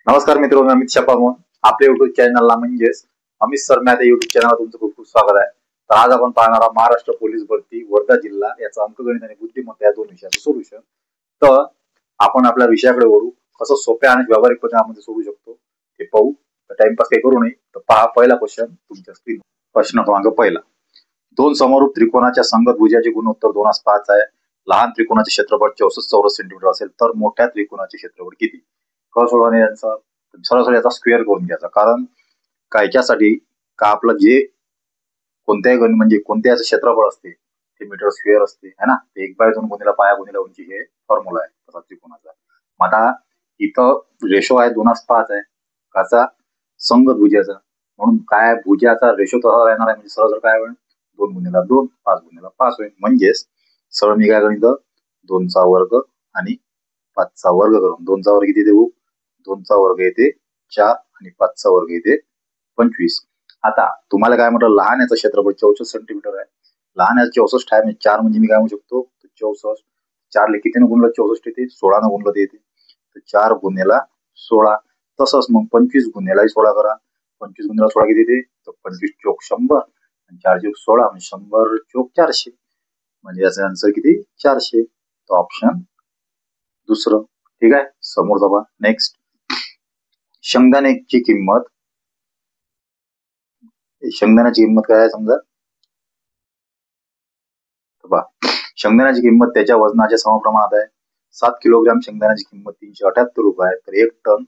नमस्कार मित्रांनो, मी अमित शपामोन. आपल्या युट्यूब चॅनलला म्हणजेच अमित सर मॅथ युट्यूब चॅनलला तुमचं खूप खूप स्वागत आहे. तर आज आपण पाहणार आहोत महाराष्ट्र पोलीस भरती वर्धा जिल्हा याचा अंकगणित आणि बुद्धिमत्ता या दोन विषयाचं सोल्युशन. तर आपण आपल्या विषयाकडे वळू. कसं सोप्या आणि व्यावहारिक पद्धतीने सोडू शकतो ते पाहू. तर टाइमपास काही करू नये. तर पहा पहिला क्वेश्चन तुमच्या स्क्रीन. प्रश्न क्रमांक पहिला. दोन समरूप त्रिकोणाच्या संगत भुजाचे गुणोत्तर 2:5 आहे. लहान त्रिकोणाचे क्षेत्रफळ 64 चौरस सेंटीमीटर असेल तर मोठ्या त्रिकोणाचे क्षेत्रफळ किती? सोडवणे यांचा सरळ याचा स्क्वेअर करून घ्यायचा. कारण कायच्यासाठी का आपलं जे कोणत्याही गण म्हणजे कोणत्याच क्षेत्रफळ असते ते मीटर स्क्वेअर असते है ना. 1/2 गुणिले पाया गुणिले उंची हे फॉर्म्युला आहे तसा त्रिकोणाचा. मग आता इथं रेशो आहे 2:5 आहे काचा संगत भुजाचा. म्हणून काय भुजाचा रेशो तसा राहणार आहे. म्हणजे सरळ काय होईल 2 गुणिले 2 5 गुणिले 5 होईल. म्हणजेच सरळ मी काय गणित 2चा वर्ग आणि 5चा वर्ग करून 2चा वर्ग किती देऊ 2चा वर्ग येते 4 आणि 5चा वर्ग येते 25. आता तुम्हाला काय म्हटलं लहान याचं क्षेत्रफळ 64 सेंटीमीटर आहे. लहान याचं 64 आहे म्हणजे 4 म्हणजे मी काय म्हणू शकतो 64 4 कितीनं गुणलं 64 येते 16 न गुणलं ते येते. तर 4 गुणेला 16. तसंच मग 25 गुणेला 16 करा. 25 गुणेला 16 किती येते तर 25 चोक 100 आणि 4 चोक 16 म्हणजे 100 चोक 400. म्हणजे याचा आन्सर किती 400. तो ऑप्शन दुसरं. ठीक आहे. समोर बघा. नेक्स्ट. शेंगदाण्याची किंमत शेंगदाण्याची किंमत काय आहे समजा. शेंगदाण्याची किंमत त्याच्या वजनाच्या समप्रमाणात आहे. 7 किलोग्राम शेंगदाण्याची किंमत 378 रुपये आहे. तर 1 टन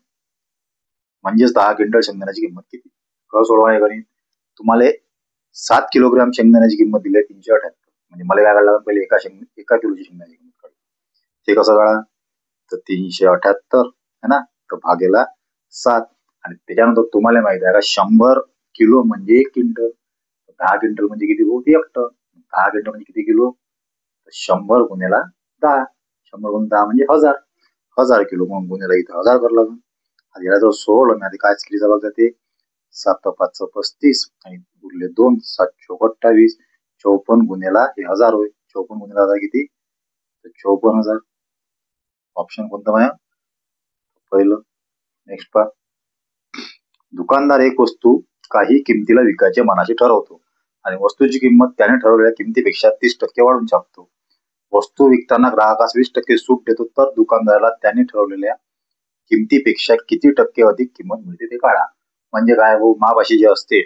म्हणजेच 10 क्विंटल शेंगदाण्याची किंमत किती? कसं सोडवा गणित. तुम्हाला 7 किलोग्राम शेंगदाण्याची किंमत दिली आहे 378. म्हणजे मला काय काढायला पहिले एका किलोची शेंगदाण्याची किंमत काढली. ते कसं काढा तर 378 है ना तर भागेला 7. आणि त्याच्यानंतर तुम्हाला माहिती आहे का 100 किलो म्हणजे 1 क्विंटल. 10 क्विंटल म्हणजे किती भाऊ 1 टन. 10 क्विंटल म्हणजे किती किलो 100 गुणेला 10. 100 गुणिले 10 म्हणजे 1000 किलो. मग गुणेला इथं 1000 करावं लागेल. आता याला जर सोडलं आधी काय केली जावं ते 7 5 35 आणि उरले 2 7 चोक 28. 54 गुणेला हे 1000 होईल. 54 गुणेला 1000 किती 54,000. ऑप्शन कोणतं माया पहिलं. नेक्स्ट पहा. दुकानदार एक वस्तू काही किमतीला विकायचे मनाशी ठरवतो आणि वस्तूची किंमत त्याने ठरवलेल्या किमतीपेक्षा 30% वाढवून छापतो. वस्तू विकताना ग्राहकास 20% सूट देतो तर दुकानदाराला त्याने ठरवलेल्या किमतीपेक्षा किती टक्के अधिक किंमत मिळते ते काढा. म्हणजे काय भाऊ महाभाषी जे असते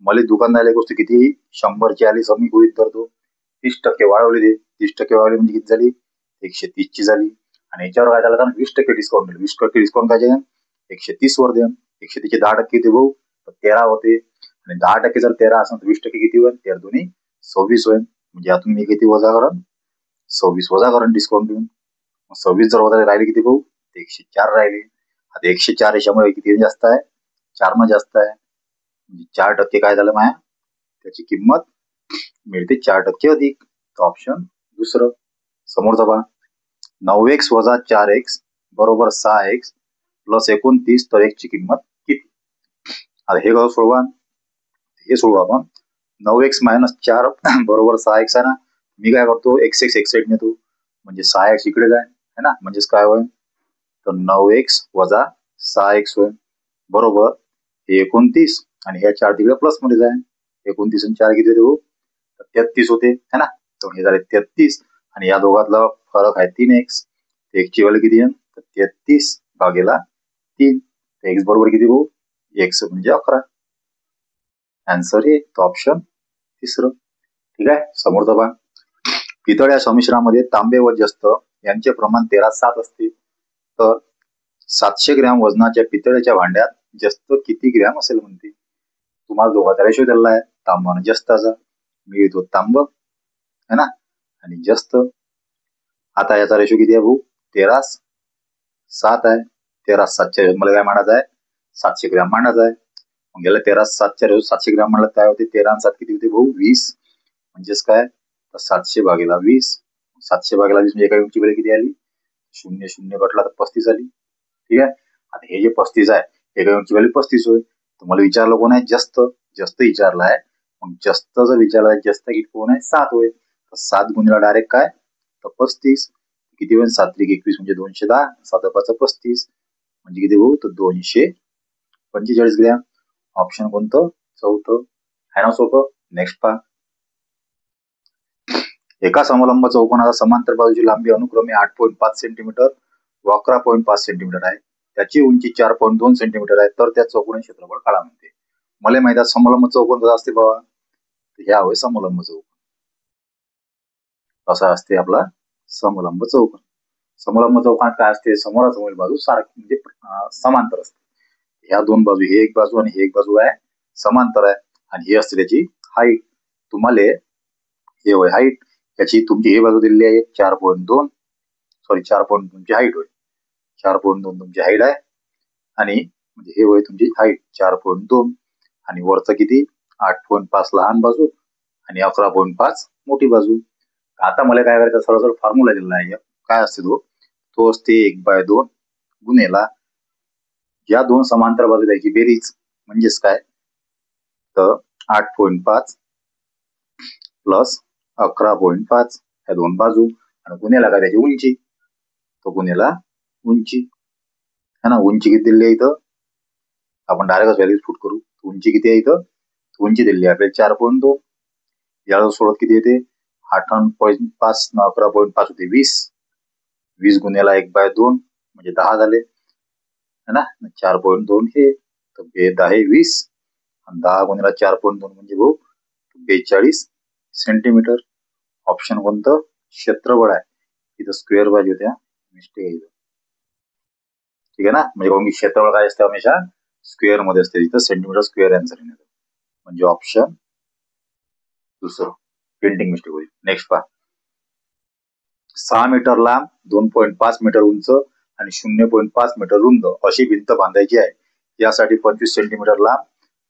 मला दुकानदाराला एक वस्तू किती 100ची आली समी गृहीत धरतो 30% वाढवली दे 30% वाढवली म्हणजे किती झाली 130 ची झाली. आणि याच्यावर काय झालं 20% डिस्काउंट दिलं. 20% डिस्काउंट काय द्या 130 वर द्या. 130चे 10% ते भाऊ 13 होते. आणि 10% जर 13 असेल तर 20% किती होईल 13 दोन्ही 26 होईल. म्हणजे यातून मी किती वजा करण 26 वजा करण डिस्काउंट देऊन. 26 जर वजा राहिले किती भाऊ 104 राहिले. आता 104 याच्यामुळे किती जास्त आहे 4 न जास्त आहे. म्हणजे 4% काय झालं माया त्याची किंमत मिळते 4% अधिक. ऑप्शन दुसरं. समोरचा पहा 9x वजा 4x बरोबर 6x प्लस 29 तर x ची किंमत किती? आता हे कसं सोडवा हे सोडू आपण. 9x मायनस 4 बरोबर 6x आहे ना. मी काय करतो x एक साईड नेतो म्हणजे 6x इकडे जाय है ना. म्हणजेच काय होईल तर 9x वजा 6x होईल बरोबर 29 आणि ह्या 4 तिकडे प्लस मध्ये जाय. 29 आणि 4 किती देऊ 33 होते है ना. तर हे झाले 33 आणि या दोघातला फरक आहे 3x. x ची व्हॅल्यू किती आहे 33 भागेला 3. x बरोबर किती भाऊ x म्हणजे 11. आन्सर हे ऑप्शन तिसरं. ठीक आहे. समोरचा पहा. पितळ या संमिश्रणामध्ये तांबे व जस्त यांचे प्रमाण 13:7 असते तर 700 ग्रॅम वजनाच्या पितळेच्या भांड्यात जस्त किती ग्रॅम असेल म्हणते. तुम्हाला दोघांचा रेशो दिलेला आहे तांबा आणि जस्ताचा. मी येतो तांब है ना आणि जस्त. आता याचा रेशो किती आहे भाऊ 13:7 आहे. 13:7 मला काय मांडायचं आहे 700 ग्रॅम मांडायचं आहे. मग याला 13:7 रेशो 700 ग्रॅम म्हणलं काय होते 13 आणि 7 किती होते भाऊ 20. म्हणजेच काय तर 700 भागेला 20. 700 भागेला 20 म्हणजे एका युनिटची व्हॅल्यू किती आली 0 0 कटला तर 35 आली. ठीक आहे. आता हे जे 35 आहे एका युनिटची व्हॅल्यू 35 होईल. तुम्हाला विचारलं कोण आहे जस्त विचारला आहे. मग जस्त जर विचारला जस्त किती कोण आहे 7 होईल. तर 7 गुणिला डायरेक्ट काय तर 35 किती होईल 7 × 21 म्हणजे 210 7 5 35 म्हणजे किती भाऊ, तर 245 ग्रॅम. ऑप्शन कोणतं, चौथं. आहे ना सोपं. नेक्स्ट पहा. एका समलंब चौकोनाचा समांतर बाजूची लांबी अनुक्रमे 8.5 सेंटीमीटर व 11.5 सेंटीमीटर आहे. त्याची उंची 4.2 सेंटीमीटर आहे. तर त्या चौकोनी क्षेत्रफळ काढा म्हणते. मला माहिती आहे समलंब चौकोन कसा असते बाबा, ह्या होय समलंब चौकोन. कसा असते आपला समलंब चौकोन. समलंब चौकोनात काय असते, समोरासमोर बाजू सारखी म्हणजे समांतर असते. ह्या दोन बाजू, हे एक बाजू आणि हे एक बाजू आहे समांतर आहे. आणि ही असते त्याची हाईट. तुम्हाला हे होय हाईट. त्याची तुमची ही बाजू दिलेली आहे 4.2, सॉरी 4.2 तुमची हाईट होय. 4.2 तुमची हाईट आहे. आणि म्हणजे हे होय तुमची हाईट 4.2. आणि वरचं किती 8.5 लहान बाजू आणि 11.5 मोठी बाजू. आता मला काय करायचं, सरळ सरळ फॉर्म्युला दिलेला आहे. काय असते तो असते 1/2 गुणेला या दोन समांतर बाजू द्यायची बेरीज. म्हणजेच काय, तर 8.5 प्लस 11.5 ह्या दोन बाजू आणि गुन्हेला काय त्याची उंची. तो गुन्हेला उंची है ना. उंची किती दिली आहे इथं, आपण डायरेक्ट व्हॅल्यूज पुट करू. उंची किती आहे इथं, उंची दिली आहे आपल्याला 4.2. याला सोडत किती येते, 8.5 11.5 होते 20. 20 गुन्हेला 1/2 म्हणजे 10 झाले है ना. 4.2 हे तर बेद आहे 20 आणि 10 गुणिला 4.2 म्हणजे भाऊ 42 सेंटीमीटर. ऑप्शन कोणतं, क्षेत्रफळ आहे. इथं स्क्वेअर बाजू होत्या, मिस्टेक आहे. ठीक आहे ना. म्हणजे क्षेत्रफळ काय असते, हमेशा स्क्वेअर मध्ये असते. इथं सेंटीमीटर स्क्वेअर आन्सर येणार म्हणजे ऑप्शन दुसरं. प्रिंटिंग मिस्टेक होईल. नेक्स्ट पहा. 6 मीटर लांब, 2.5 मीटर उंच आणि 0.5 मीटर रुंद अशी भिंत बांधायची आहे. यासाठी 25 सेंटीमीटर लांब,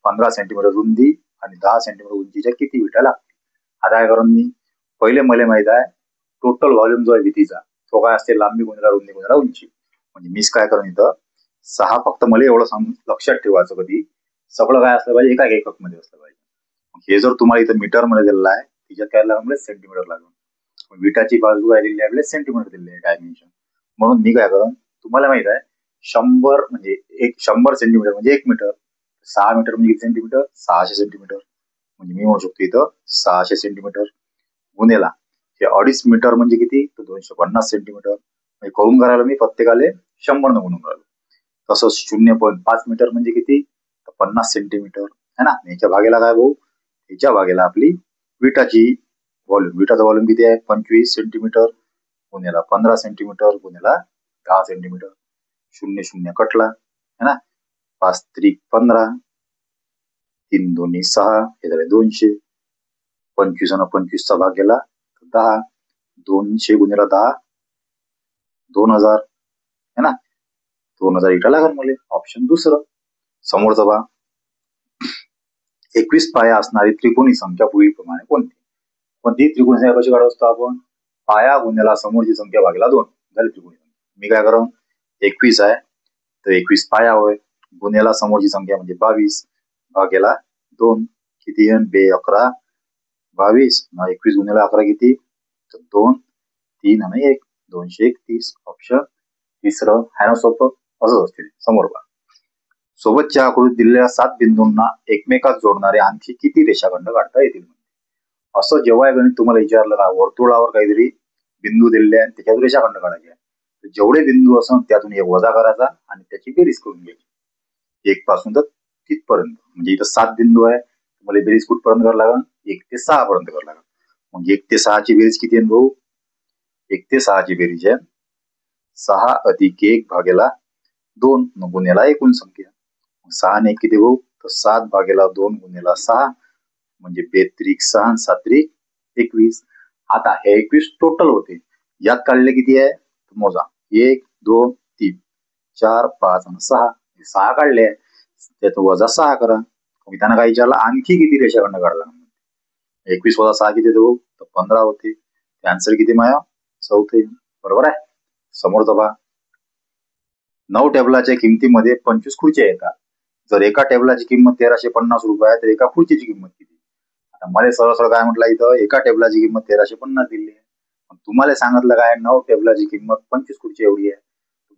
15 सेंटीमीटर रुंदी आणि 10 सेंटीमीटर उंचीच्या किती विटा लागतील. आता काय करून मी पहिले मला माहित आहे टोटल व्हॉल्यूम जो आहे भिंतीचा तो काय असते, लांबी गुणिला रुंदी गुणिला उंची. म्हणजे मीच काय करून इथं 6, फक्त मला एवढं लक्षात ठेवायचं कधी सगळं काय असलं पाहिजे एका एकक मध्ये असलं पाहिजे. हे जर तुम्हाला इथं मीटर मध्ये दिलेलं आहे, तिच्यात काय लागलं सेंटीमीटर लागलं. विटाची बाजू काय दिलेली आहे, सेंटीमीटर दिलेली आहे डायमेन्शन. म्हणून मी काय करून, तुम्हाला माहित आहे 100 म्हणजे 100 सेंटीमीटर म्हणजे 1 मीटर. 6 मीटर म्हणजे किती सेंटीमीटर, 600 सेंटीमीटर. म्हणजे मी म्हणू शकतो इथं 600 सेंटीमीटर गुन्हेला हे 2.5 मीटर म्हणजे किती, तर 250 सेंटीमीटर. म्हणजे करून करायला मी प्रत्येकाले 100 न गुणून राहिलो. तसंच 0.5 मीटर म्हणजे किती, तर 50 सेंटीमीटर है ना. याच्या भागेला काय भाऊ, याच्या भागेला आपली विटाची व्हॉल्यूम. विटाचा व्हॉल्यूम किती आहे, 25 सेंटीमीटर गुन्हेला 15 सेंटीमीटर गुन्हेला 10 सेंटीमीटर. 0 0 कटला है ना. 5 त्रिक 15, 3 दोन्ही 6 हे झाले 200. 25 आणि 25 चा भाग गेला 10. 200 गुन्हेला 10 2000 है ना. 2000 इटा लागेल मला. ऑप्शन दुसरं. समोरचा बा 21 पाया असणारी त्रिकोणी संख्या पुढील प्रमाणे कोणती. कोणती त्रिकोणी संख्या कशी काढत असतो आपण, पाया गुन्हेला समोरची संख्या भागेला 2 झाली त्रिकोणी संख्या. मी काय करू, 21 आहे तर 21 पाया होय गुन्हेला समोरची संख्या म्हणजे 22 भागेला 2 किती, 2 11 22. 21 गुन्हेला 11 किती, तर 2 3 आणि 1 231. ऑप्शन तिसरं आहे ना सोपं. असंच असते समोर बा. सोबतच्या आकृतीत दिलेल्या 7 बिंदूंना एकमेकात जोडणारे आणखी किती रेषाखंड काढता येतील. असं जेव्हा गणित तुम्हाला विचारलं का, वर्तुळावर काहीतरी बिंदू दिलेले आहे त्याच्यातून रेषाखंड काढायचे आहे. जेवढे बिंदू असं त्यातून एक वजा करायचा आणि त्याची बेरीज करून घ्यायची 1 पासून तर तिथपर्यंत. म्हणजे इथं 7 बिंदू आहे, मला बेरीज कुठपर्यंत करावं लागेल, 1 ते 6 पर्यंत करावं लागेल. मग 1 ते 6 ची बेरीज किती आहे भाऊ, 1 ते 6 ची बेरीज आहे 6 अधिक 1 भागेला 2 गुन्हेला एकूण संख्या. 6 ने किती भाऊ, तर 7 भागेला 2 गुन्हेला 6 म्हणजे 2 6 7 21. आता हे 21 टोटल होते. यात काढले किती आहे मोजा, 1 2 3 4 5 आणि 6. 6 काढले, त्यात वजा 6 करा. त्यांना काय विचारलं, आणखी किती रेषाखंड काढला. 21 वजा 6 किती देऊ, तर 15 होते. आन्सर किती माया, चौथे. बरोबर आहे. समोरचा पहा. 9 टेबलाच्या किमतीमध्ये 25 खुर्च्या येतात. जर एका टेबलाची किंमत 1350 रुपये आहे तर एका खुर्चीची किंमत किती. आता मला सरळ सरळ काय म्हटलं इथं, एका टेबलाची किंमत 1350 दिली आहे. तुम्हाला सांगितलं काय 9 टेबलाची किंमत 25 खुर्ची एवढी आहे.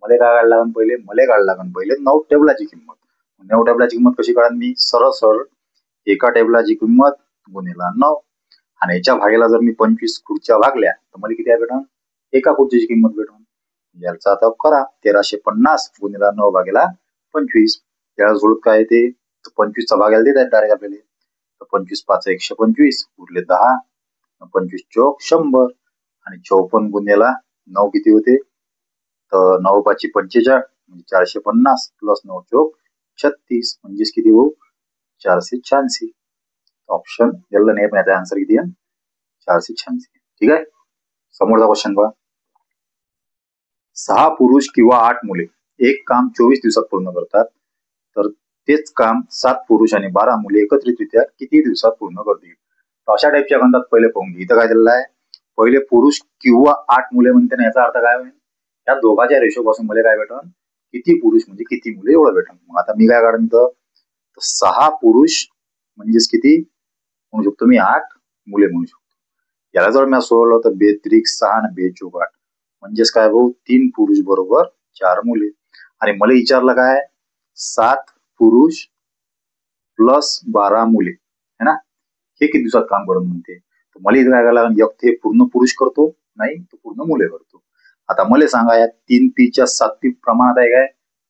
मला काय काढायला लागेल पहिले, मला काढायला लागेल पहिले 9 टेबलाची किंमत. 9 टेबलाची किंमत कशी काढाल मी, सरळ सरळ एका टेबलाची किंमत गुणिला 9 आणि याच्या भागेला जर मी 25 खुर्च्या भागल्या तर मला किती भेटन, एका खुर्चीची किंमत भेटन. याचा आता करा 1350 गुणिला 9 भागेला 25. याला जोडत काय येते, 25चा भागायला देत आहेत डायरेक्ट आपल्याला. तर 25 5 125 उरले 10, 25 चौक 100 आणि 54 गुणिला 9 किती होते, तर 9 5 45 म्हणजे 450 प्लस 9 चौक 36 म्हणजेच किती भाऊ, 486. ऑप्शन याला नाही, पण याचा आन्सर किती आहे, 486. ठीक आहे. समोरचा क्वेश्चन पहा. 6 पुरुष किंवा 8 मुले एक काम 24 दिवसात पूर्ण करतात, तर तेच काम 7 पुरुष आणि 12 मुले एकत्रितरित्या किती दिवसात पूर्ण करतील. तर अशा टाईपच्या गणितात पहिले पाहून घे. इथं काय दिलेलं आहे, पहिले पुरुष किंवा 8 मुले म्हणते ना, याचा अर्थ काय होईल, या दोघांच्या रेशो पासून मला काय भेटन, किती पुरुष म्हणजे किती मुले एवढं भेटन. मग आता मी काय काढून इथं, 6 पुरुष म्हणजेच किती म्हणू शकतो मी, 8 मुले म्हणू शकतो. याला जर मी सोडवलं तर 2 त्रिक 6 आणि 2 चौक 8 म्हणजेच काय भाऊ, 3 पुरुष बरोबर 4 मुले. आणि मला विचारलं काय, 7 पुरुष प्लस 12 मुले है ना, हे किती दिवसात काम करून म्हणते. तर मला इथं काय करायला लागेल, एक ते पूर्ण पुरुष करतो, नाही तो पूर्ण मुले करतो. आता मला सांगा, या 3P च्या 7P प्रमाणात आहे काय,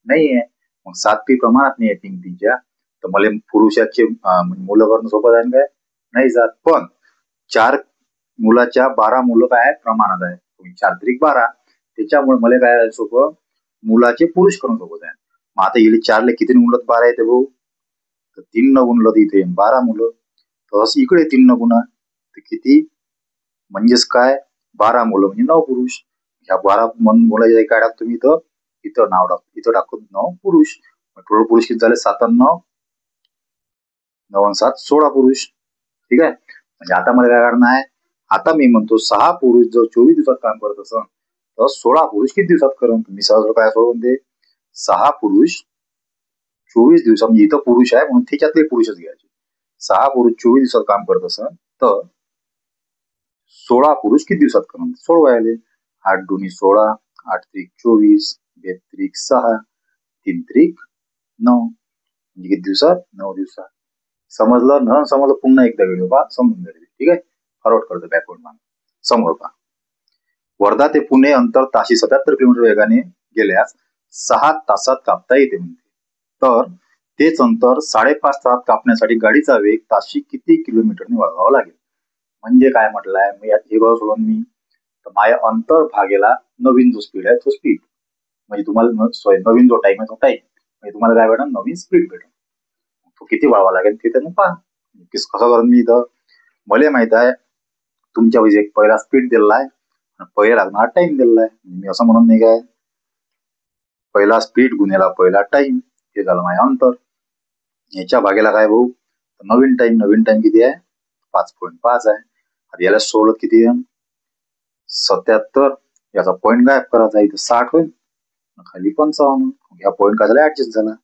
नाही आहे. मग 7P प्रमाणात नाही आहे 3P च्या, तर मला पुरुषाचे मुलं करणं सोबत आहे काय, नाही जात. पण 4 मुलाच्या 12 मुलं काय प्रमाणात आहे, 4 त्रिक 12, त्याच्यामुळे मला काय सोपं, मुलाचे पुरुष करून सोबत आहे. मग आता येईल 4 किती मुलं 12 येते भाऊ, तर 3 न गुणलं तर इथे 12 मुलं, तर असं इकडे 3 न गुणा तर किती, म्हणजेच काय 12 मुलं म्हणजे 9 पुरुष. ह्या 12 मुलं काय टाकतो मी इथं, इथं नाव टाकतो, इथं टाकतो 9 पुरुष. टोटल पुरुष किती झाले, 7 आणि 9 9 7 16 पुरुष. ठीक आहे. म्हणजे आता मला काय काढणं आहे, आता मी म्हणतो 6 पुरुष जर 24 दिवसात काम करत असेल तर 16 पुरुष किती दिवसात करून. मी सहज काय सोडून दे, 6 पुरुष 24 दिवसात, म्हणजे इथं पुरुष आहे म्हणून त्याच्यातले पुरुषच घ्यायचे. 6 पुरुष 24 दिवसात काम करत असेल तर 16 पुरुष किती दिवसात करून, सोडवायले. 8 दुनी 16, 8 त्रिक 24, 2 त्रिक 6, 3 त्रिक 9 म्हणजे किती दिवसात, 9 दिवसात. समजलं न समजलं पुन्हा एकदा व्हिडिओ पहा, समजून जाईल. ठीक आहे. फॉरवर्ड करतो बॅकवर्ड मान. समोर पहा. वर्धा ते पुणे अंतर ताशी 77 किलोमीटर वेगाने गेल्यास 6 तासात कापता येते म्हणते. तर तेच अंतर 5.5 तासात कापण्यासाठी गाडीचा वेग ताशी किती किलोमीटरने वाढवावा लागेल. म्हणजे काय म्हटलंय, मी हे बघ सोडून मी, तर माझ्या अंतर भागेला नवीन जो स्पीड आहे तो स्पीड, म्हणजे तुम्हाला नवीन जो टाइम आहे तो टाइम, म्हणजे तुम्हाला काय भेटेल, नवीन स्पीड भेटेल. तो किती वाढवा लागेल ते त्यांना पहा. कसं करून मी इथं, मला माहित आहे तुमच्या वेळेस एक पहिला स्पीड दिलेला आहे आणि पहिला लागणार टाइम दिलेला आहे. मी असं म्हणून नाही काय, पहिला स्पीड गुन्हेला पहिला टाइम, हे झालं माझ्या अंतर. याच्या भागेला काय भाऊ, नवीन टाइम किती आहे, 5.5 आहे. आता याला सोडत किती आहे, 77. याचा पॉईंट गायब करायचा, इथं 60 होईल, खाली 55. ह्या पॉईंट काय झाला, ऍडजस्ट झाला.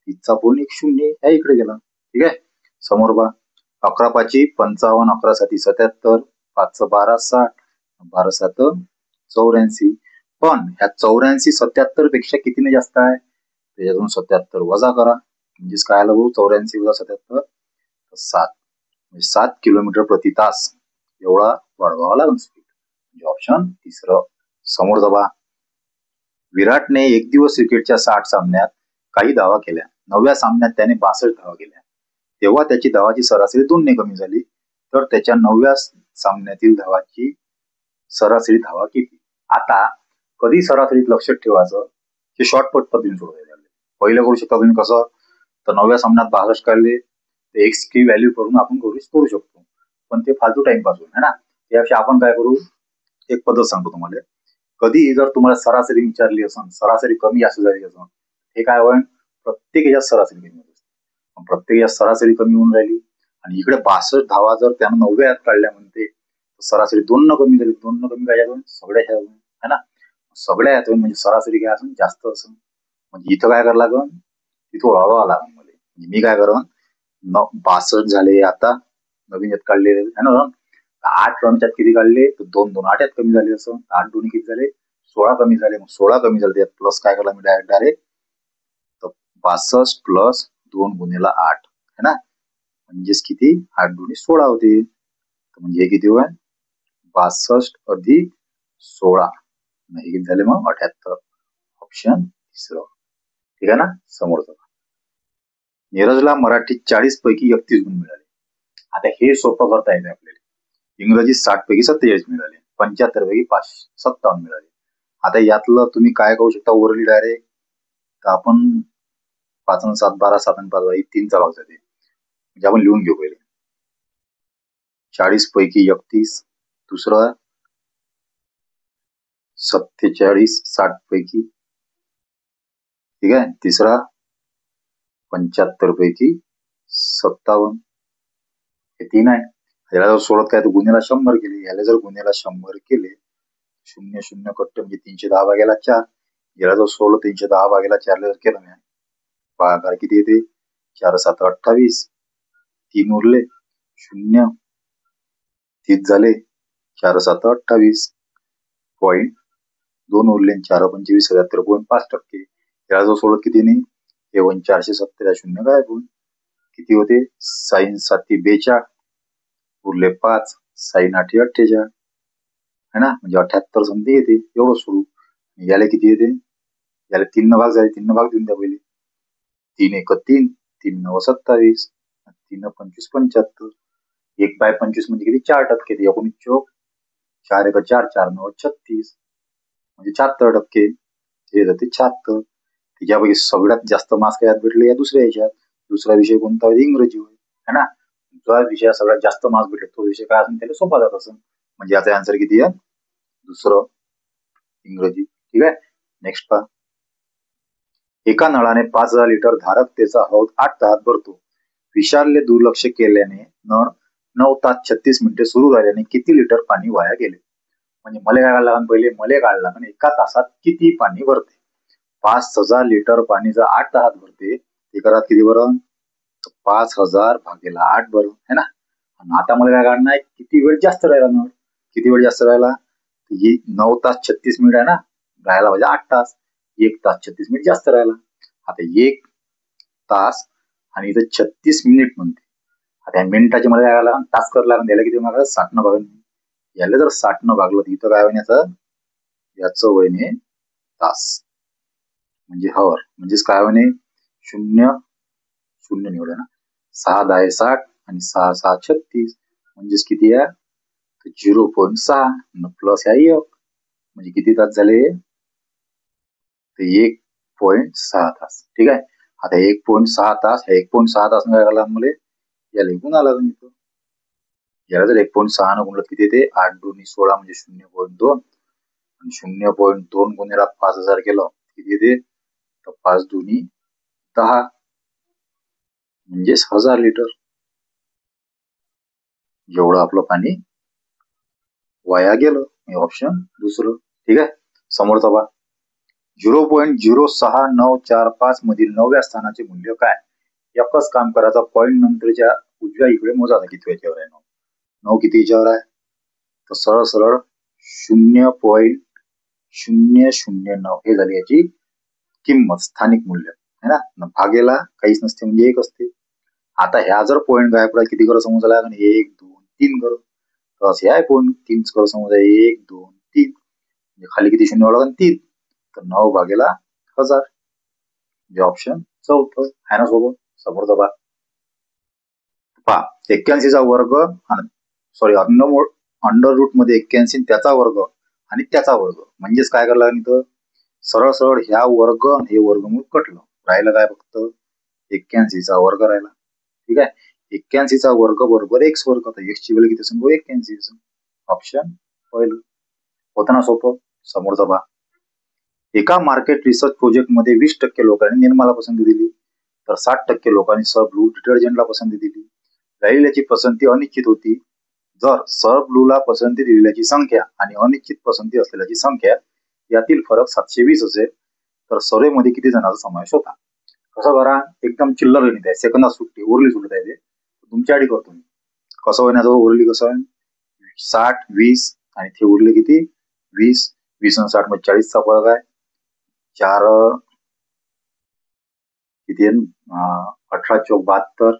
तिचा पॉईंट 1 0 ह्या इकडे गेला. ठीक आहे. समोर बा, 11 5 55, 11 7 77, 5 12 60, 12 7 84. पण ह्या 84 77 पेक्षा कितीने जास्त आहे, त्याच्यातून 77 वजा करा, म्हणजेच काय आलं भाऊ, 84 वजा 77 7, म्हणजे 7 किलोमीटर प्रति तास एवढा वाढवावा लागेल स्पीड. म्हणजे ऑप्शन तिसरं. समोर जबा, विराटने एक दिवस क्रिकेटच्या 60 सामन्यात काही धावा केल्या, 9व्या सामन्यात त्याने 62 धावा केल्या, तेव्हा त्याची धावाची सरासरी 2 ने कमी झाली, तर त्याच्या 9व्या सामन्यातील धावाची सरासरी धावा किती. आता कधी सरासरीत लक्षात ठेवायचं, हे शॉर्टकट पद्धतीने सोडवायला लागले. पहिलं करू शकता तुम्ही कसं, तर 9व्या सामन्यात 62 काढले तर एक्स की व्हॅल्यू करून आपण करू शकतो, पण ते फालतू टाइमपास होईल है ना. त्यापेक्षा आपण काय करू, एक पद्धत सांगतो तुम्हाला. कधी जर तुम्हाला सरासरी विचारली असेल, सरासरी कमी जास्त झाली असेल, हे काय होईल, प्रत्येक याच्यात सरासरी कमी होत असते, प्रत्येक यात सरासरी कमी होऊन राहिली. आणि इकडे 62 धावा जर त्यानं 9व्या काढल्या म्हणते, सरासरी 2 न कमी झाली, 2 न कमी काय यातून, सगळ्या है ना, सगळ्या यातून, म्हणजे सरासरी काय असेल, जास्त असेल. म्हणजे इथं काय करावं लागेल, तिथं वाढवावं लागेल मला. म्हणजे मी काय करेन, 62 झाले, आता नवीन यात काढले है ना, 8 रनच्यात किती काढले, तर 2 2 8 यात कमी झाले असं, 8 2 किती झाले 16 कमी झाले. मग 16 कमी झाले त्यात प्लस काय केला मी डायरेक्ट तर 62 प्लस 2 गुणिले 8 है ना, म्हणजेच किती 8 दुनी 16 होते. म्हणजे हे किती होय 62 अधिक 16 हे किती झाले मग 78. ऑप्शन तिसरं. ठीक आहे ना. समोरचं नीरजला मराठीत 40 पैकी 31 गुण मिळाले. आता हे सोपं करता येते आपल्याला. इंग्रजीत 60 पैकी 47 मिळाले, 75 पैकी 57 मिळाले. आता यातलं तुम्ही काय करू शकता ओरली डायरेक्ट तर आपण 5 आणि 7 12 7 आणि 5 12 3चा भाग जाते म्हणजे आपण लिहून घेऊ पहिले. 40 पैकी 31, दुसरं 47 60 पैकी, ठीक आहे, तिसरा 75 पैकी 57, हे 3 आहे. याला जर सोडत काय तर गुन्ह्याला 100 केले, याला जर गुन्ह्याला 100 केले 0 0 कट्टे म्हणजे 310 भागेला 4, याला जर सोडलं 310 भागेला 4 जर केलं मी भागाकार किती येते 4 7 28, 3 उरले 0, 30 झाले 4 7 28 पॉइंट 2 उरले 4 25 73.5%. याला जर सोडत किती नाही हे 470 0 काय किती होते साइन 7 42 उरले 5 साइन 8 48 है ना, म्हणजे 78 समथिंग येते. एवढं सोडू. याला किती येते, याला 3 भाग झाले, 3 भाग देऊन द्या पहिले. 3 1 3, 3 9 27, 3 25 75, 1/25 म्हणजे किती 4%, 19 चौक 4 1 4 4 9 36 म्हणजे 76%. हे जाते 76. त्याच्यापैकी सगळ्यात जास्त मार्क्स यात भेटले या दुसऱ्या याच्यात. दुसरा विषय कोणता होता इंग्रजी होय है ना. जो विषय सगळ्यात जास्त मार्क्स भेटले तो विषय काय असेल त्याला सोपा जात असं. म्हणजे याचा आन्सर किती आहे दुसरं इंग्रजी. ठीक आहे. नेक्स्ट पहा. एका नळाने 5000 लिटर धारकतेचा हौद 8 तासात भरतो. विशालने दुर्लक्ष केल्याने नळ 9 तास 36 मिनिटे सुरू राहिल्याने किती लिटर पाणी वाया गेले. म्हणजे मले काय काढला पहिले मले काढला पण एका तासात किती पाणी भरते. 5000 लिटर पाणी जर 8 तासात भरते एका किती बरं 5000 भागेला 8 बरं है ना. आता मला काय काढणार आहे किती वेळ जास्त राहिला नळ, किती वेळ जास्त राहिला 9 तास 36 मिनिट आहे ना, राहायला म्हणजे 8 तास, 1 तास 36 मिनिट जास्त राहिला. आता 1 तास आणि इथं 36 मिनिट म्हणते. आता या मिनिटाचे मला काय लागला तास कर लागला, याला किती मागला 60 न भागलं. याला जर 60 न भागलं तर इथं काय होण्याचं याचं वयने तास म्हणजे हवर, म्हणजेच काय होणे 0 0 निवडा ना, 6 10 60 आणि 6 6 36 म्हणजेच किती आहे 0.6 प्लस आहे 1 म्हणजे किती तास झाले ते 1.6 तास. ठीक आहे. आता 1.6 तास 1.6 तास काय करायला मला याला लिहून आला इथं. याला जर 1.6 न गुणलं किती येते 8 2 16 म्हणजे 0.2 आणि 0.2 गुणिले 5000 केलं किती येते तर 5 2 10 म्हणजेच 1000 लिटर एवढं आपलं पाणी वाया गेलं. ऑप्शन दुसरं. ठीक आहे. समोरचा पहा. 0.06945 मधील 9व्या स्थानाचे मूल्य काय. एकच काम करायचा पॉइंट नंतरच्या उजव्या इकडे मोजायचा किती याच्यावर आहे 9 किती याच्यावर आहे तर सरळ सरळ 0.009 हे झाली याची किंमत स्थानिक मूल्य है ना. भागेला काहीच नसते म्हणजे 1 असते. आता ह्या जर पॉइंट गायब किती कर समजायला 1 2 3 कर तर असे आहे पॉइंट 3 कर समजा 1 2 3 म्हणजे खाली किती शून्य लागेल 3 तर 9 भागेला 1000 म्हणजे ऑप्शन चौथं आहे ना सोबत. समोरचा पहा. 81चा वर्ग सॉरी अंडर रूट मध्ये 81 त्याचा वर्ग आणि त्याचा वर्ग म्हणजेच काय करायला इथं सरळ सरळ ह्या वर्ग हे वर्गमूळ कटलं राहिलं काय फक्त 81चा वर्ग राहिला. ठीक आहे. 81चा वर्ग बरोबर x वर्ग. तर x ची व्हॅल्यू किती सांगू 81. ऑप्शन पहिलं होतं ना सोपं. समोरचा पहा. एका मार्केट रिसर्च प्रोजेक्ट मध्ये 20% लोकांनी निर्माला पसंती दिली तर 60% लोकांनी सर्फ ब्लू डिटर्जंटला पसंती दिली. राहिलेल्याची पसंती अनिश्चित होती. जर सर्फ ब्लूला पसंती दिलेल्याची संख्या आणि अनिश्चित पसंती असलेल्याची संख्या यातील फरक 720 असेल तर सर्वेमध्ये किती जणांचा समावेश होता. कसं करा एकदम चिल्लर गणित आहे. सेकंदात सुट्टी उरली सुटत आहे ते तुमच्यासाठी करतो मी. कसं होण्याचं उरली कसं आहे 60 20 आणि ते उरले किती 20 20 आणि 60 मध्ये 40चा फरक आहे. 4 किती आहे? 18 चौक 72.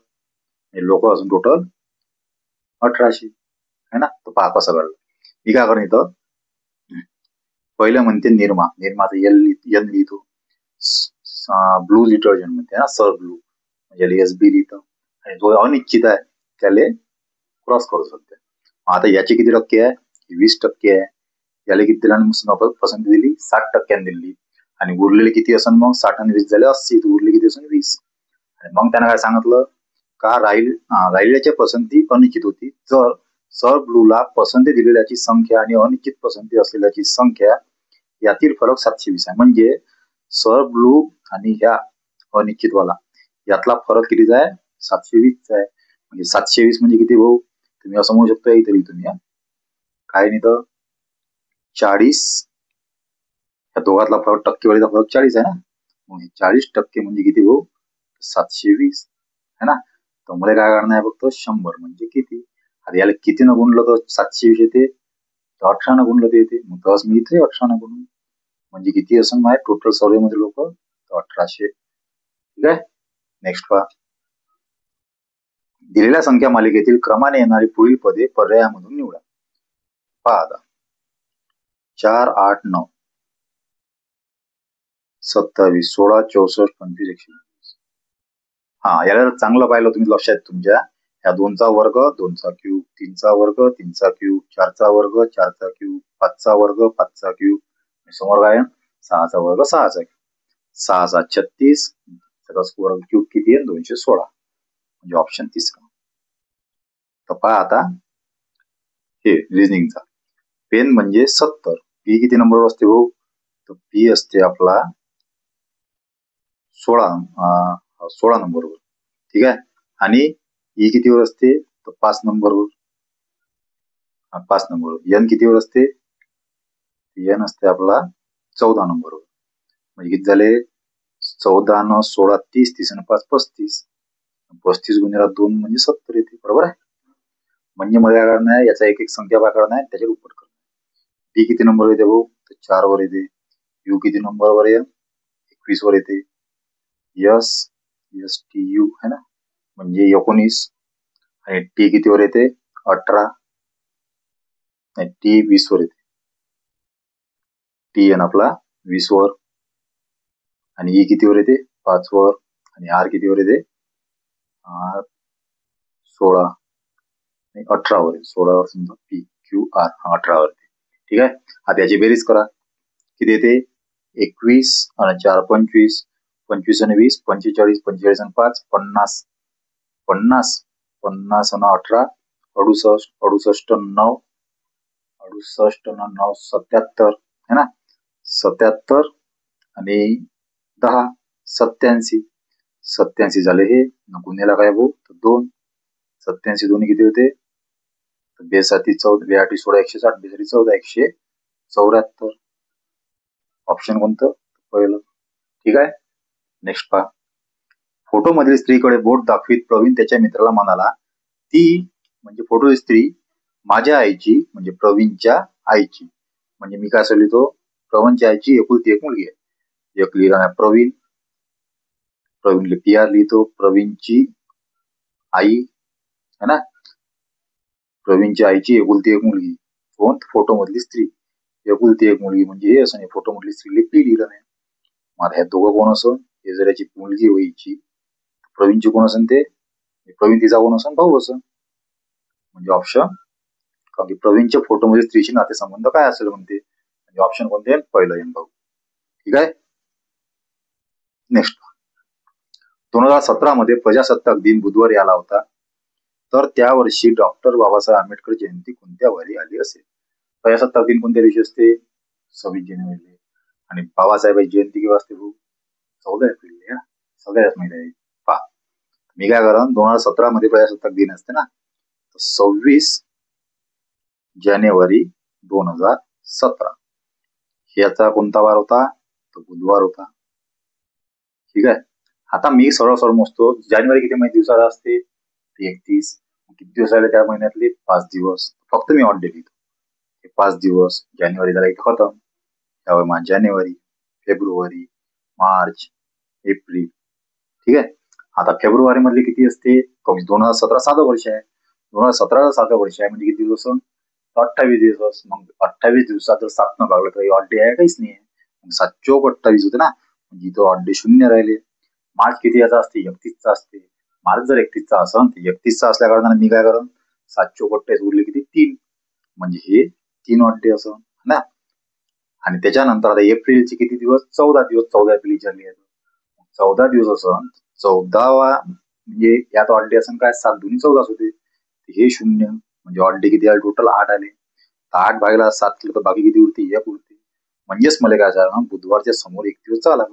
लोक अजून टोटल 1800 है ना. तर पहा कसं करलं. मी काय करेन इथं, पहिलं म्हणते निर्माचं एन लिहितो. ब्लू डिटर्जंट म्हणते ना, सर्फ ब्लू म्हणजे SB लिहितं. आणि जो अनिश्चित आहे त्याला क्रॉस करू शकते. आता याचे किती टक्के आहे? 20% आहे. याला किती दिला? पसंती दिली 60% दिली. आणि उरलेले किती असन मग? 60 आणि 20 झाले 80. उरले किती असन? 20. आणि मग त्यानं काय सांगितलं का राहिलेल्याच्या पसंती अनिश्चित होती जर सर्फ ब्लूला पसंती दिलेल्याची संख्या आणि अनिश्चित पसंती असलेल्याची संख्या यातील फरक 720 आहे. म्हणजे सर्फ ब्लू आणि ह्या अनिश्चितवाला यातला फरक कितीचा आहे? 720चा आहे. म्हणजे 720 म्हणजे किती भाऊ? तुम्ही असं म्हणू शकता तरी तुम्ही काय नाही तर 40, या दोघातला फरक टक्केवारीचा फरक 40 आहे ना. मग 40% म्हणजे किती भाऊ? 720 है ना. तर मला काय करणार आहे फक्त 100 म्हणजे किती. आता याला किती न गुणलं तर 720 येते, तर 18 न गुणलं तर येते. मग तस मी इथे 18 न गुणून म्हणजे किती असं माझ्या टोटल सर्वे मध्ये लोक 1800. ठीक आहे. नेक्स्ट पहा. दिलेल्या संख्या मालिकेतील क्रमाने येणारी पुढील पदे पर्यायामधून निवडा. पहा आता 4, 8, 9, 27, 16, 64, 25, 120. याला चांगलं पाहिलं तुम्ही लक्षात तुमच्या, या 2चा वर्ग 2चा क्यूब, 3चा वर्ग 3चा क्यूब, 4चा वर्ग 4चा क्यूब, 5चा वर्ग 5चा क्यूब, समोर काय 6चा वर्ग 6चा क्यूब, 6 7 36, त्याचा वर्ग क्यूब किती आहे? 216. म्हणजे ऑप्शन तिसरा. तर पहा आता हे रिझनिंगचा. पेन म्हणजे 70. पी किती नंबरवर असते भाऊ? तर पी असते आपला 16 नंबरवर. ठीक आहे. आणि ई कितीवर असते? तर 5 नंबरवर. 5 नंबरवर. एन कितीवर असते? एन असते आपला 14 नंबरवर. म्हणजे किती झाले? 14 न 16 30, 30 न 5 35. 35 गुणिले 2 म्हणजे 70 येते. बरोबर आहे. म्हणजे मला काय करणार आहे, याचा एक एक संख्या काय करणार आहे, त्याच्यावर उपट करणार. डी किती नंबरवर येते भाऊ? तर 4 वर येते. यू किती नंबरवर आहे? 21 वर येते. यस STU है ना, म्हणजे 19. आणि टी कितीवर येते? 18. टी 20 वर येते. टी एन आपला 20 वर. आणि ई कितीवर येते? 5 वर. आणि आर कितीवर येते? आर 16 आणि 18 वर. 16 वर समजा PQR 18 वर येते. ठीक आहे. आता याची बेरीज करा. किती येते? 21 आणि 4 25, 25 आणि 20 45, 45 आणि 5 50, 50, 50 आणि 18 68, 68 9, 68 9 77 है ना. 77 आणि 10 87. 87 झाले हे. गुन्ह्याला काय भाऊ? तर 2. 87 दोन्ही किती होते? बेसाती 14, 82 16 160, बेसाती 14 174. ऑप्शन कोणतं? पहिलं. ठीक आहे. नेक्स्ट पहा. फोटो मधील स्त्रीकडे बोट दाखवीत प्रवीण त्याच्या मित्राला म्हणाला, ती म्हणजे फोटो स्त्री माझ्या आईची म्हणजे प्रवीणच्या आईची. म्हणजे मी काय असं लिहितो? प्रवीणच्या आईची एकुलती एक मुलगी आहे. एक लिहिला प्रवीण PR लिहितो. प्रवीणची आई है ना. प्रवीणच्या आईची एकुलती एक मुलगी. कोण? फोटो मधली स्त्री. एकुलती एक मुलगी म्हणजे हे असं नाही. फोटो मधली स्त्रीला पी लिहिलं नाही. मग ह्या दोघं कोण असून? हे जर याची मुलगी व्हायची, प्रवीणची कोण असेल? ते प्रवीण तिचा कोण असेल? भाऊ असेल. म्हणजे ऑप्शन, कारण की प्रवीणच्या फोटो मध्ये स्त्रीशी नातेसंबंध काय असेल म्हणते. म्हणजे ऑप्शन कोणते? पहिलं येईल भाऊ. ठीक आहे. नेक्स्ट 2017 मध्ये प्रजासत्ताक दिन बुधवारी आला होता, तर त्या वर्षी डॉक्टर बाबासाहेब आंबेडकर जयंती कोणत्या वारी आली असेल? प्रजासत्ताक दिन कोणत्या दिवशी असते? 26 जानेवारी. आणि बाबासाहेबांची जयंती केव्हा असते भाऊ? 14 एप्रिल. सगळ्याच माहिती आहे. पहा मी काय करा, 2017 मध्ये प्रजासत्ताक दिन असते ना, 26 जानेवारी 2017. याचा कोणता वार होता? तो बुधवार होता. ठीक आहे. आता मी सरळ सरळ मोजतो. जानेवारी किती महिने दिवसाला असते? 31. किती दिवस आले त्या महिन्यातले? 5 दिवस. फक्त मी ऑन डे लिहितो. 5 दिवस. जानेवारी झाला की खतम. त्यामुळे जानेवारी, फेब्रुवारी, मार्च, एप्रिल. ठीक आहे. आता फेब्रुवारी मधले किती असते? 2017 साधं वर्ष आहे. 2017 साधं वर्ष आहे म्हणजे किती दिवस? 28 दिवस. मग 28 दिवसात जर 7 न भागलं तर ऑड डे आहे, काहीच नाही. मग 7 चोक 28 होते ना, म्हणजे इथं ऑड डे 0 राहिले. मार्च किती याचा असते? 31चा असते. मार्च जर 31चा असेल तर 31चा असल्या कारणाने मी काय करेन? 7 चोक 28 उरले किती? 3. म्हणजे हे 3 ऑड डे असं ना. आणि त्याच्यानंतर आता एप्रिलचे किती दिवस? 14 दिवस. 14 एप्रिल विचारली आहे. 14 दिवस असं 14वा म्हणजे यात ऑड डे असं काय? 7 दुनी 14 होते. हे 0 म्हणजे ऑड डे किती आले? टोटल 8 आले. 8 भागीला 7 केलं तर बाकी किती उरते? 1 उरते. म्हणजेच मला काय सांगा, बुधवारच्या समोर 1 दिवस चाला.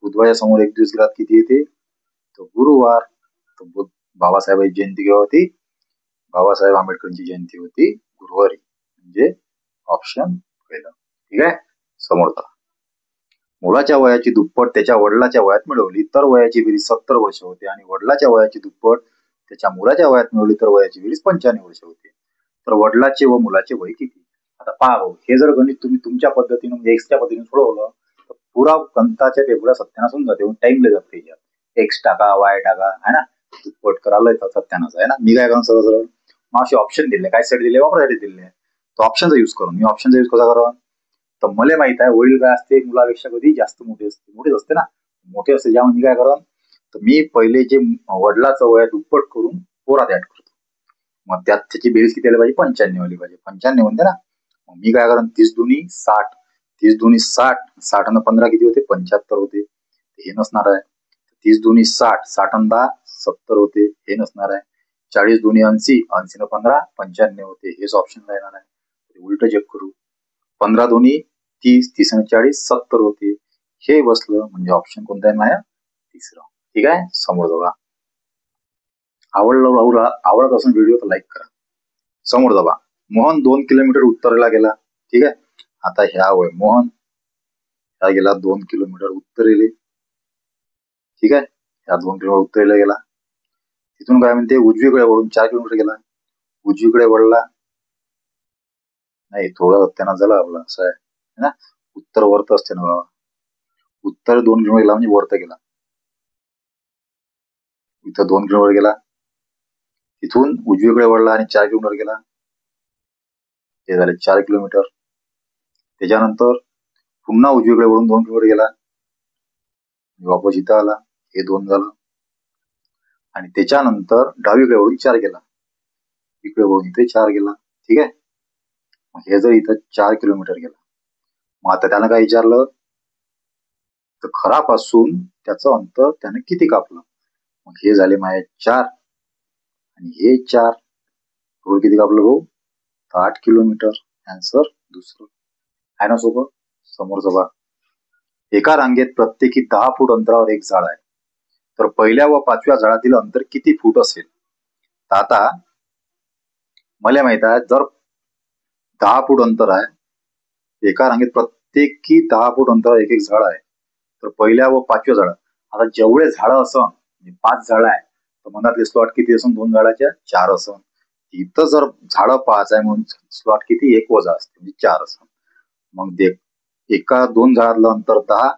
बुधवारच्या समोर 1 दिवस गेला किती येते? तर गुरुवार. तर बाबासाहेबांची जयंती केव्हा होती? बाबासाहेब आंबेडकरांची जयंती होती गुरुवारी. म्हणजे ऑप्शन पहिलं. ठीक आहे. समोरचा. मुलाच्या वयाची दुप्पट त्याच्या वडिलाच्या वयात मिळवली तर वयाची बेरीज 70 वर्ष होते आणि वडिलाच्या वयाची दुप्पट त्याच्या मुलाच्या वयात मिळवली तर वयाची बेरीज 95 वर्ष होते. तर वडिलाचे व मुलाचे वय किती? आता पहा भाऊ, हे जर गणित तुम्ही तुमच्या पद्धतीने म्हणजे एक्सच्या पद्धतीने सोडवलं तर पुरा कंताच्या पेपरला सत्यानाश होऊन जाते. टाइम जात त्याच्यात. एक्स टाका, वाय टाका, है ना, दुप्पट करायला सत्यानाश आहे ना. मी काय करून सरळ सरळ मग असे ऑप्शन दिले. काय सेट दिले? वापरायचे दिले. तो ऑप्शनचा युज करून मी ऑप्शनचा युज कसा करा? तर मला माहित आहे वडील काय असते मुलापेक्षा कधी जास्त मोठे असते. मोठेच असते ना, मोठे असते. ज्या मी काय करा, तर मी पहिले जे वडिलाचं वय दुप्पट करून पोरात ऍड करतो. मग त्यात त्याची बेरीज किती आली पाहिजे? 95 आली पाहिजे. 95 म्हणते ना. मग मी काय करा, 30 दुनी 60. 30 दुनी 60. 60 आणि 15 किती होते? 75 होते. हे नसणार आहे. 30 दुनी 60. 60 आणि 10 70 होते. हे नसणार आहे. 40 दुनी 80. 80 न 15 95 होते. हेच ऑप्शन राहणार आहे. उलट चेक करू. 15 दुनी 30. 30 आणि 40 70 होते. हे बसलं म्हणजे ऑप्शन कोणता आहे माझ्या? तिसरं. ठीक आहे. समोर बघा. आवडत असून व्हिडिओ तर लाईक करा. समोर दबा. मोहन 2 किलोमीटर उत्तरेला गेला. ठीक आहे. आता ह्या वय मोहन ह्या गेला 2 किलोमीटर उत्तरेला. ठीक आहे. ह्या 2 किलोमीटर उत्तरेला गेला. तिथून काय म्हणते? उजवीकडे वळून 4 किलोमीटर गेला. उजवीकडे वळला नाही, थोडा सत्यानाश झाला आपला. असं आहे ना. उत्तर वरत असते ना बाबा. उत्तर 2 किलोमीटर गेला म्हणजे वरत गेला. इथं 2 किलोमीटर गेला. तिथून उजवीकडे वळला आणि 4 किलोमीटर गेला. हे झाले 4 किलोमीटर. त्याच्यानंतर पुन्हा उजवीकडे वळून 2 किलोमीटर गेला. वापस इथं आला. हे 2 झालं. आणि त्याच्यानंतर डावीकडे वळून 4 गेला. इकडे वळून इथे 4 गेला. ठीक आहे. हे जर इथं 4 किलोमीटर गेला. मग आता त्यानं काय विचारलं? तर खरापासून त्याचं अंतर त्याने किती कापलं? मग हे झाले माझे 4 आणि हे 4. रोड किती कापलं भाऊ? 8 किलोमीटर. आन्सर दुसरं. आहे ना सोबत. समोरचं बघा. एका रांगेत प्रत्येकी 10 फूट अंतरावर एक झाड आहे. तर पहिल्या व 5व्या झाडातील अंतर किती फूट असेल? तर आता मला माहित आहे जर 10 फूट अंतर आहे, एका रांगेत प्रत्येकी 10 फूट अंतरावर एक एक झाड आहे, तर पहिल्या व 5व्या झाड. आता जेवढे झाड असन, 5 झाड आहे तर मनातले स्लॉट किती असन? 2 झाडाच्या 4 असन. इथं जर झाड 5 आहे म्हणून स्लॉट किती? 1 वजा असते म्हणजे 4 असन. मग देख एका 2 झाडातलं अंतर 10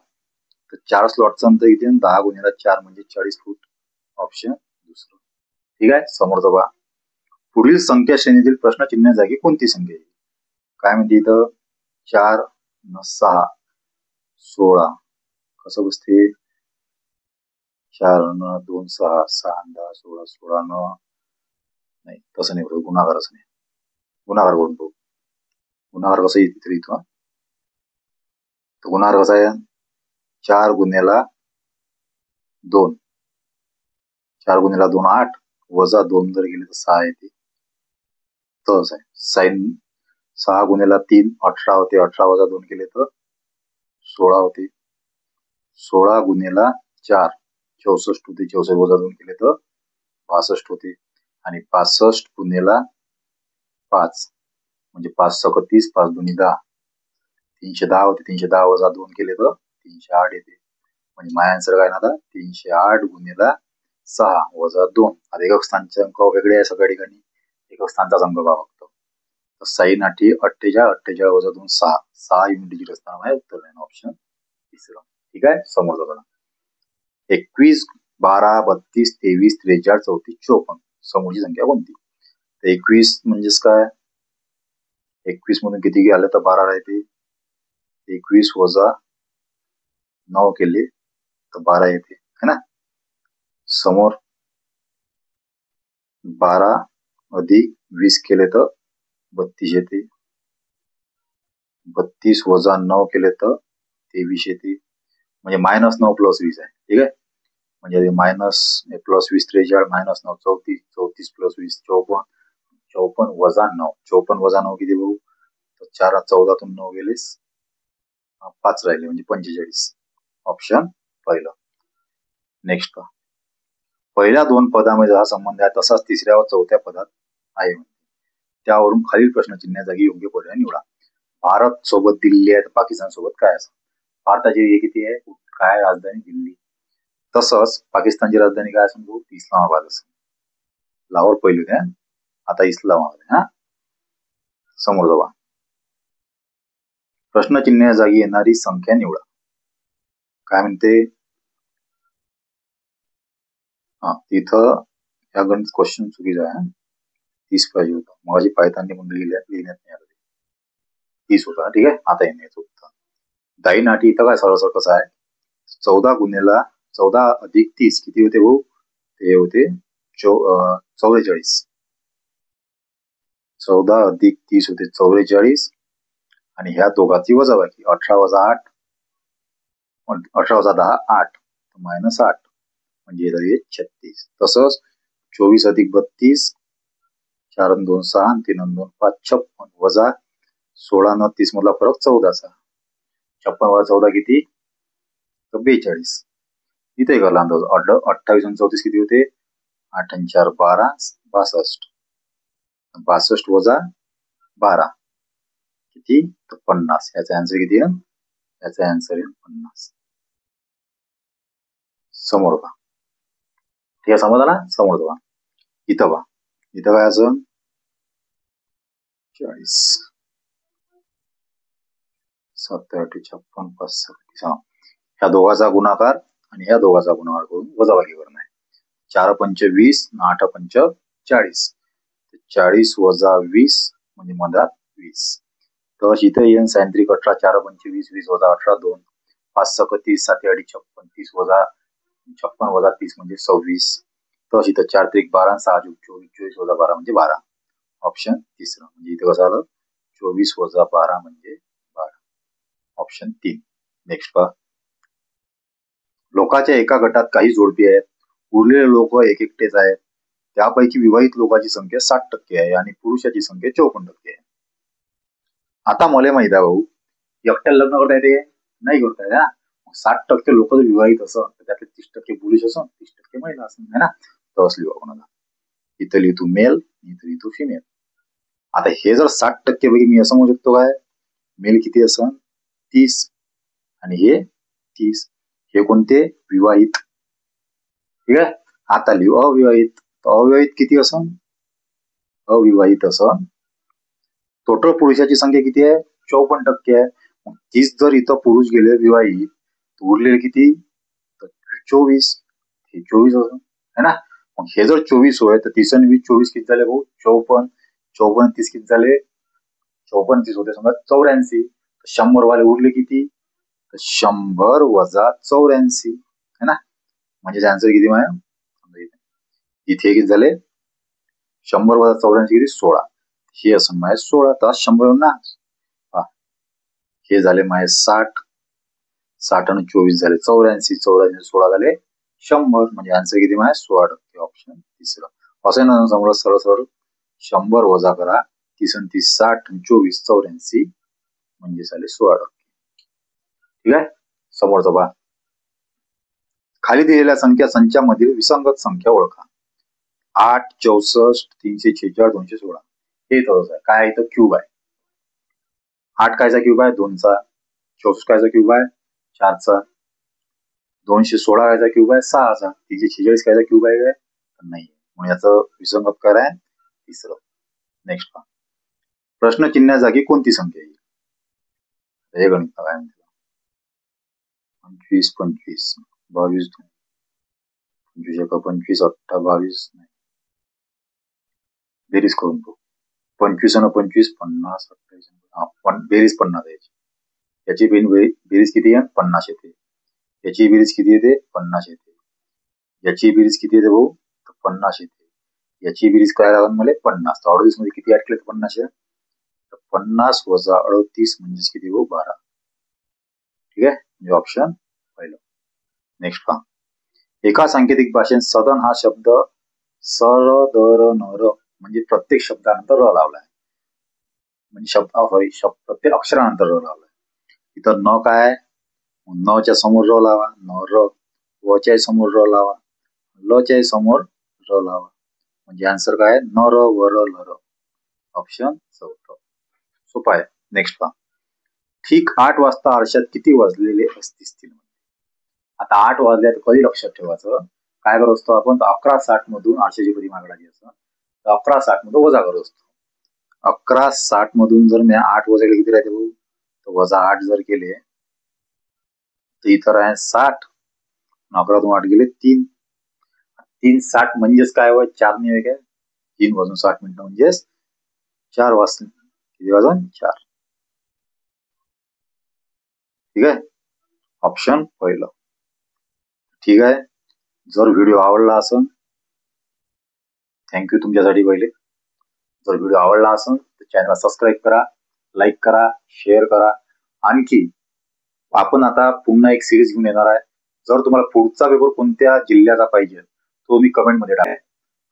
तर 4 स्लॉटचं अंतर किती? 10 गुणिले 4 म्हणजे 40 फूट. ऑप्शन दुसरं. ठीक आहे. समोरचं पहा. पुढील संख्या श्रेणीतील प्रश्नचिन्ह जागी कोणती संख्या आहे? काय म्हणते इथं? 4 न 6 16. कसं बसते? 4 न 2 6 6 10 16 16 न नाही, तसं नाही बरोबर. गुणाकार असं नाही. गुणाकार करून बघू. गुणाकार कसं येते इथं? तर गुणाकार कसा आहे? 4 गुन्हेला 2. 4 गुन्हेला 2 8 वजा 2 जर गेले तर 6 येते. तसं आहे. साइन 6 गुन्हेला 3 18 होते. 18 वजा 2 केले तर 16 होते. 16 गुन्हेला 4 64 होते. 64 वजा 2 केले तर 62 होते. आणि 65 गुन्हेला 5 म्हणजे 5 सक 30 5 दुनी 10 310 होते. 310 वजा 2 केले तर 308 येते. म्हणजे माझा आन्सर काय ना आता? 308 गुन्हेला 6 वजा 2. आता एकक स्थानचे अंक वेगळे आहे सगळ्या ठिकाणी. एकक स्थानचा अंक बघा फक्त. तर 6 48 48 वजा 2 6 युनिट डिजिट असताना माझे उत्तर आहे ऑप्शन तिसरं. ठीक आहे. समोर बघा 21 12 32 23 43 34 54 समोरची संख्या कोणती? तर 21 म्हणजेच काय? 21 मधून किती आले तर 12 राहते. 21 वजा 9 केले तर 12 येते है ना. समोर 12 अधिक 20 केले तर 32 येते. 32 वजा 9 केले तर 23 येते. म्हणजे -9 + 20 आहे. ठीक आहे. म्हणजे मायनस प्लस 20 43 -9 34 34 + 20 54 54 वजा 9 54 वजा 9 किती भाऊ? तर 4 14 9 गेलेस 5 राहिले म्हणजे 45. ऑप्शन पहिलं. नेक्स्ट पहिल्या 2 पदामध्ये हा संबंध आहे तसाच तिसऱ्या व चौथ्या पदात आहे. त्यावरून खालील प्रश्नचिन्ह जागी योग्य पर्याय निवडा. भारत सोबत दिल्ली आहे तर पाकिस्तान सोबत काय असं? भारताची हे किती आहे? काय राजधानी? दिल्ली. तसंच पाकिस्तानची राजधानी काय असेल? इस्लामाबाद असेल. लाहोर पहिली होती, आता इस्लामाबाद आहे. समोर जावा. प्रश्नचिन्ह जागी येणारी संख्या निवडा. काय म्हणते? तिथं या गणित क्वेश्चन चुकीचं आहे. 30 पाहिजे होतं. माझी पायतांनी म्हणून लिहिण्यात नाही आलं. 30 होता. ठीक आहे. आता येण्याचं उत्तर दाई नाटी इथं काय सरळ कसं आहे? 14 अधिक 30 किती होते भाऊ? ते होते 44. 14 अधिक 30 होते 44 आणि ह्या दोघांची वजाबाकी 18 वजा 8 18 वजा 10 8 -8 म्हणजे 36. तसंच 24 अधिक 32 4 आणि 2 6 आणि 3 आणि 2 5 56 वजा 16 न 30 मधला फरक 14चा. 56 वजा 14 किती? तर 42. इथे करला अंदाज 28 आणि 34 किती होते? 8 आणि 4 12 62. 62 वजा 12 किती? तर 50. याचा आन्सर किती आहे? याचा आन्सर आहे 50. समोर पहा. ठीक आहे. समजला ना? समोर पहा. इथं पहा. इथं काय असं 40 7 8 56 5 6 ह्या दोघाचा गुणाकार आणि ह्या दोघाचा गुणाकार करून वजाबाकी करणं आहे. 4 पंच 20 8 पंच 40. 40 वजा 20 म्हणजे मधात 20. तर इथे येईन सायंत्रिक 18 4 पंच 20 20 वजा 18 2 5 6 30 7 8 56 30 वजा 56 वजा 30 म्हणजे 26. तर इथं 4 त्रिक 12 6 24 24 वजा 12 म्हणजे 12. ऑप्शन तिसरं. म्हणजे इथे कसं आलं 24 वजा 12 म्हणजे 12. ऑप्शन 3. नेक्स्ट पहा. लोकांच्या एका गटात काही जोडपी आहेत. उरलेले लोक एकटेच आहेत. त्यापैकी विवाहित लोकांची संख्या 60% आहे आणि पुरुषाची संख्या 54% आहे. आता मला माहित आहे भाऊ एकट्याला लग्न करता येते? नाही करता येत. 60% लोक जर विवाहित असं तर त्यातले 30% पुरुष असं 30% महिला असं है ना. तर असली कोणाला इथं लिहितो मेल इथं लिहितो फिमेल. आता हे जर 60% पैकी मी असं म्हणू शकतो काय? मेल किती असं 30 आणि हे 30. हे कोणते? विवाहित. ठीक आहे. आता लिहू अविवाहित. अविवाहित किती असं? अविवाहित असं टोटल पुरुषाची संख्या किती आहे? 54% आहे. 30 जर इथं पुरुष गेले विवाहित उरलेले किती? 24. हे 24 असं है ना. मग हे जर 24 होय तर 30 आणि 20 24 किती झाले भाऊ? 54. 54 30 किती झाले? 54 30 होते समजा 84. 100 वाले उरले किती? 100 वजा 84 है ना. म्हणजे आन्सर किती माया? इथे किती झाले? 100 वजा 84 किती? 16. हे असं माय 16 तर 100 ना. हे झाले माय 60. 60 आणि 24 झाले 84. 84 16 झाले 100. म्हणजे आन्सर किती माय? 16%. ऑप्शन तिसरं. असं ना समोर सरळ सरळ 100 वजा करा 30 आणि 30 60 आणि 24 84 म्हणजे झाले 16%. ठीक आहे. समोरचा पहा. खाली दिलेल्या संख्या संचामधील विसंगत संख्या ओळखा. 8 64 346 216. हे तसंच आहे. काय इथं क्यूब आहे. 8 कायचा क्यूब आहे? 2चा. 64 कायचा क्यूब आहे? 4चा. 216 कायचा क्यूब आहे? 6चा. 346 कायचा क्यूब आहे काय? नाही. म्हणून याचं विसंगत काय आहे? तिसरं. नेक्स्ट पहा. प्रश्नचिन्हाजागी कोणती संख्या येईल? हे गणित काय म्हणते? 25 25 22 25 एका 25 18 22 बेरीज करून पाहू. 25 आणि 25 50 28 बेरीज 50 याची. याची बेरीज किती आहे? 50 येते. याची बेरीज किती येते? 50 येते. याची बेरीज किती येते भाऊ? 50 येते. याची बेरीज काय लागेल मला? 50. 38 मध्ये किती ऍड केले? 50 आहे. 50 वजा 38 म्हणजे किती भाऊ? 12. ठीक आहे, म्हणजे ऑप्शन पहिलं. नेक्स्ट पहा. एका सांकेतिक भाषेत सदन हा शब्द सर दर नर म्हणजे प्रत्येक शब्दानंतर र लावलाय. म्हणजे प्रत्येक अक्षरानंतर र लावलाय. इथं न काय? न च्या समोर र लावा, न र. व च्या समोर र लावा, ल च्या समोर र लावा. म्हणजे आन्सर काय? न र व र ल र. ऑप्शन चौथा. सोपा आहे. नेक्स्ट पहा. ठीक 8 वाजता आरशात किती वाजलेले असतील? आता 8 वाजल्या तर कधी लक्षात ठेवायचं? काय करत असतो आपण? 11:60 मधून आरशाची कधी मागडायची असं तर 11:60 मधून वजा करत असतो. 11:60 मधून जर मी 8 वजा केले किती राहते भाऊ? तर वजा 8 जर केले तर इथं आहे 60. 11 2 8 गेले 3. 3:60 म्हणजेच काय होय? 4 नाही काय? 3 वाजून 60 मिनिटं म्हणजेच 4 वाजता. किती वाजून? 4. ठीक आहे, ऑप्शन पहिलं. ठीक आहे, जर व्हिडिओ आवडला असेल थँक्यू तुमच्यासाठी पहिले. जर व्हिडिओ आवडला असेल तर चॅनलला सबस्क्राईब करा, लाईक करा, शेअर करा. आणखी आपण आता पुन्हा एक सिरीज घेऊन येणार आहे. जर तुम्हाला पुढचा पेपर कोणत्या जिल्ह्याचा पाहिजे तो मी कमेंट मध्ये टाका.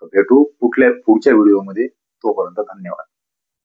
भेटू पुढच्या व्हिडिओमध्ये. तोपर्यंत धन्यवाद.